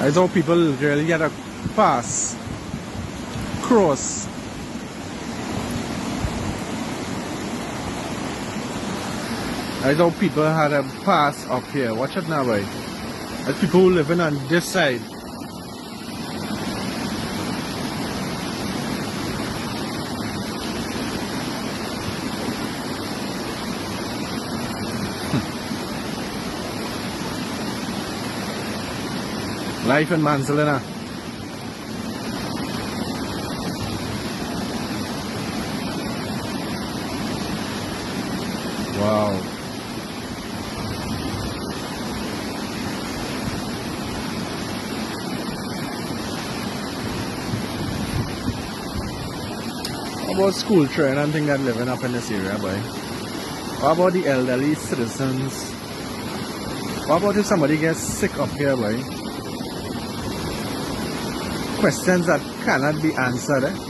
That's how people really get a pass, cross. That's how people had a pass up here. Watch it now, boy. There's people who living on this side. Life in Manzanilla. Wow. How about school children and things that living up in this area, boy? What about the elderly citizens? What about if somebody gets sick up here, boy? Questions that cannot be answered, eh?